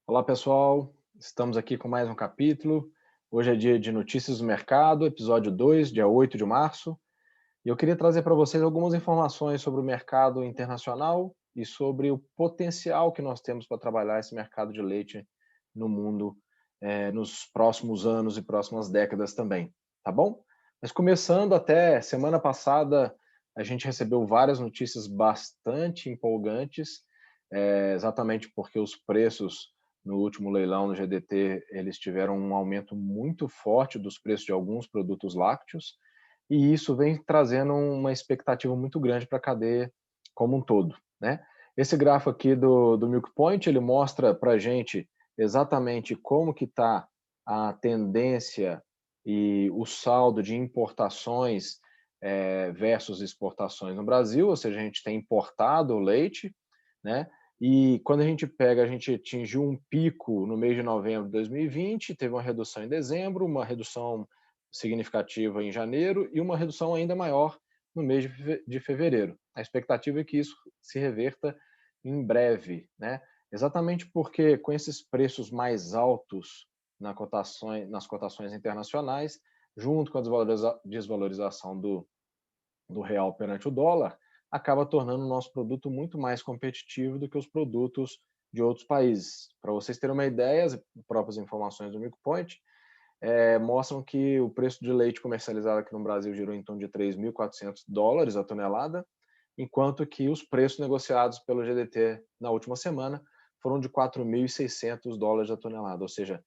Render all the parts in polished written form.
Olá, pessoal. Estamos aqui com mais um capítulo. Hoje é dia de Notícias do Mercado, episódio 2, dia 8 de março. E eu queria trazer para vocês algumas informações sobre o mercado internacional e sobre o potencial que nós temos para trabalhar esse mercado de leite no mundo nos próximos anos e próximas décadas também, tá bom? Mas começando, até semana passada, a gente recebeu várias notícias bastante empolgantes, exatamente porque os preços no último leilão no GDT, eles tiveram um aumento muito forte dos preços de alguns produtos lácteos, e isso vem trazendo uma expectativa muito grande para a cadeia como um todo, né? Esse gráfico aqui do Milk Point, ele mostra para a gente exatamente como que está a tendência e o saldo de importações versus exportações no Brasil, ou seja, a gente tem importado o leite, né? E quando a gente atingiu um pico no mês de novembro de 2020, teve uma redução em dezembro, uma redução significativa em janeiro e uma redução ainda maior no mês de fevereiro. A expectativa é que isso se reverta em breve, né? Exatamente porque com esses preços mais altos nas cotações internacionais, junto com a desvalorização do real perante o dólar, acaba tornando o nosso produto muito mais competitivo do que os produtos de outros países. Para vocês terem uma ideia, as próprias informações do Milk Point mostram que o preço de leite comercializado aqui no Brasil girou em torno de $3.400 a tonelada, enquanto que os preços negociados pelo GDT na última semana foram de $4.600 a tonelada, ou seja,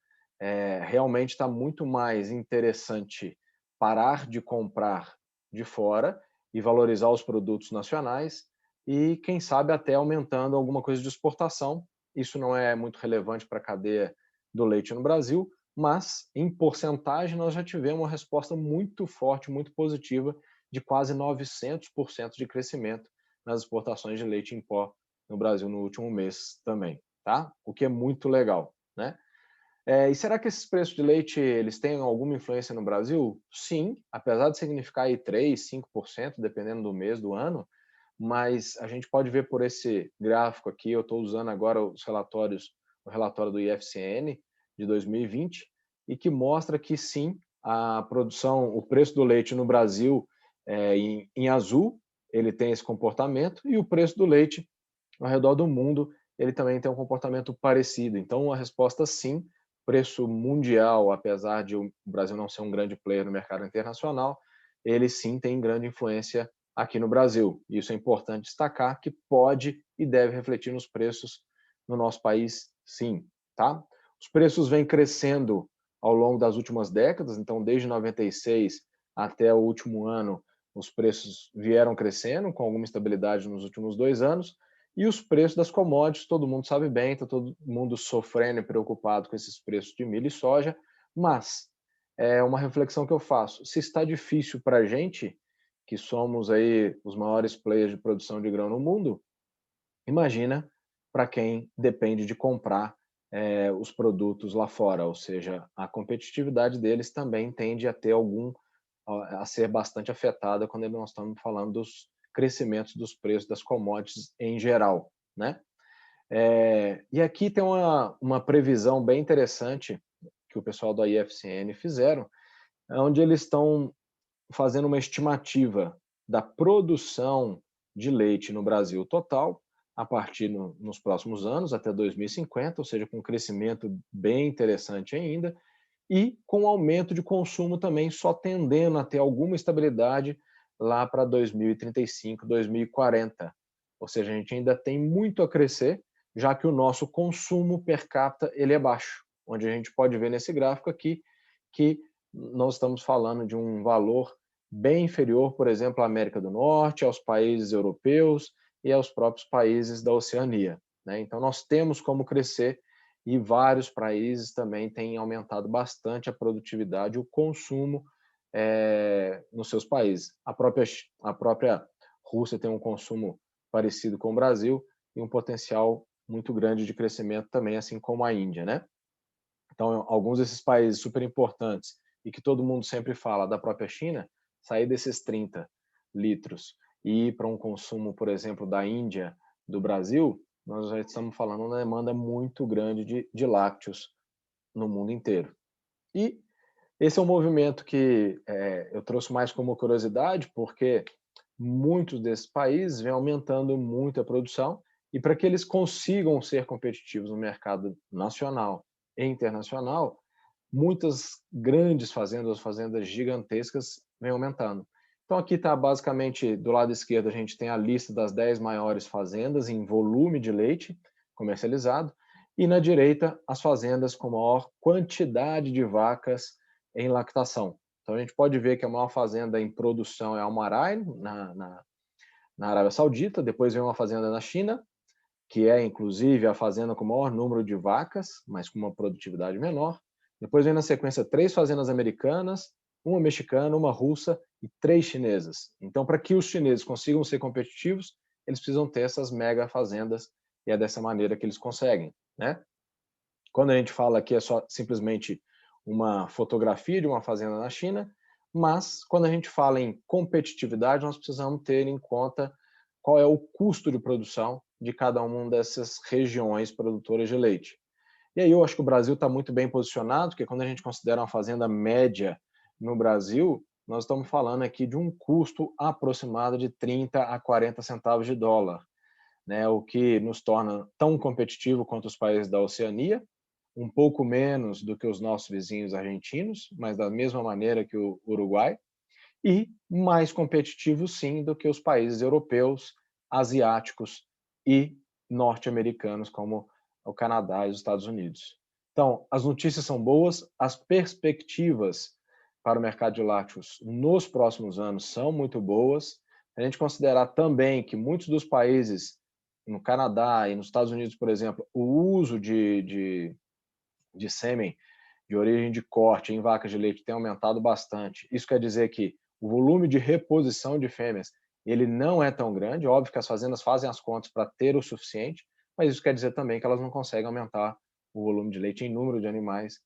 realmente está muito mais interessante parar de comprar de fora e valorizar os produtos nacionais e, quem sabe, até aumentando alguma coisa de exportação. Isso não é muito relevante para a cadeia do leite no Brasil, mas em porcentagem nós já tivemos uma resposta muito forte, muito positiva, de quase 900% de crescimento nas exportações de leite em pó no Brasil no último mês também, tá? O que é muito legal, né? E será que esses preços de leite eles têm alguma influência no Brasil? Sim, apesar de significar aí 3, 5%, dependendo do mês, do ano, mas a gente pode ver por esse gráfico aqui, eu estou usando agora o relatório do IFCN de 2020, e que mostra que sim, a produção, o preço do leite no Brasil, em azul, ele tem esse comportamento, e o preço do leite ao redor do mundo, ele também tem um comportamento parecido. Então, a resposta sim, preço mundial, apesar de o Brasil não ser um grande player no mercado internacional, ele sim tem grande influência aqui no Brasil. Isso é importante destacar, que pode e deve refletir nos preços no nosso país, sim, tá? Os preços vêm crescendo ao longo das últimas décadas, então desde 96 até o último ano, os preços vieram crescendo com alguma estabilidade nos últimos 2 anos, e os preços das commodities, todo mundo sabe bem, está todo mundo sofrendo e preocupado com esses preços de milho e soja, mas é uma reflexão que eu faço. Se está difícil para a gente, que somos aí os maiores players de produção de grão no mundo, imagina para quem depende de comprar os produtos lá fora, ou seja, a competitividade deles também tende a ter a ser bastante afetada quando nós estamos falando dos crescimentos dos preços das commodities em geral, né? E aqui tem uma previsão bem interessante que o pessoal da IFCN fizeram, onde eles estão fazendo uma estimativa da produção de leite no Brasil total a partir nos próximos anos, até 2050, ou seja, com um crescimento bem interessante ainda, e com aumento de consumo também só tendendo a ter alguma estabilidade lá para 2035, 2040. Ou seja, a gente ainda tem muito a crescer, já que o nosso consumo per capita ele é baixo, onde a gente pode ver nesse gráfico aqui que nós estamos falando de um valor bem inferior, por exemplo, à América do Norte, aos países europeus e aos próprios países da Oceania, né? Então, nós temos como crescer e vários países também têm aumentado bastante a produtividade e o consumo nos seus países. A própria Rússia tem um consumo parecido com o Brasil e um potencial muito grande de crescimento também, assim como a Índia, né? Então, alguns desses países super importantes e que todo mundo sempre fala da própria China, sair desses 30 litros e ir para um consumo, por exemplo, da Índia, do Brasil, nós já estamos falando uma demanda muito grande de lácteos no mundo inteiro. E esse é um movimento que eu trouxe mais como curiosidade, porque muitos desses países vêm aumentando muito a produção, e para que eles consigam ser competitivos no mercado nacional e internacional, muitas grandes fazendas, fazendas gigantescas, vêm aumentando. Então aqui está basicamente, do lado esquerdo, a gente tem a lista das 10 maiores fazendas em volume de leite comercializado, e na direita, as fazendas com maior quantidade de vacas em lactação. Então a gente pode ver que a maior fazenda em produção é a Almarai, na Arábia Saudita, depois vem uma fazenda na China, que é inclusive a fazenda com o maior número de vacas, mas com uma produtividade menor. Depois vem na sequência 3 fazendas americanas, uma mexicana, uma russa e 3 chinesas. Então, para que os chineses consigam ser competitivos, eles precisam ter essas mega fazendas, e é dessa maneira que eles conseguem, né? Quando a gente fala aqui é só simplesmente uma fotografia de uma fazenda na China, mas quando a gente fala em competitividade, nós precisamos ter em conta qual é o custo de produção de cada uma dessas regiões produtoras de leite. E aí eu acho que o Brasil está muito bem posicionado, porque quando a gente considera uma fazenda média no Brasil, nós estamos falando aqui de um custo aproximado de 30 a 40 centavos de dólar, né? O que nos torna tão competitivo quanto os países da Oceania, um pouco menos do que os nossos vizinhos argentinos, mas da mesma maneira que o Uruguai, e mais competitivo, sim, do que os países europeus, asiáticos e norte-americanos, como o Canadá e os Estados Unidos. Então, as notícias são boas, as perspectivas para o mercado de lácteos nos próximos anos são muito boas. A gente considerar também que muitos dos países, no Canadá e nos Estados Unidos, por exemplo, o uso de sêmen de origem de corte em vacas de leite tem aumentado bastante. Isso quer dizer que o volume de reposição de fêmeas ele não é tão grande. Óbvio que as fazendas fazem as contas para ter o suficiente, mas isso quer dizer também que elas não conseguem aumentar o volume de leite em número de animais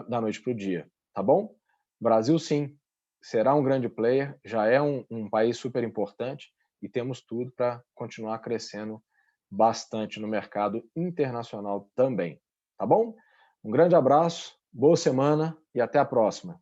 da noite para o dia. Tá bom? Brasil, sim, será um grande player, já é um país super importante e temos tudo para continuar crescendo bastante no mercado internacional também. Tá bom? Um grande abraço, boa semana e até a próxima.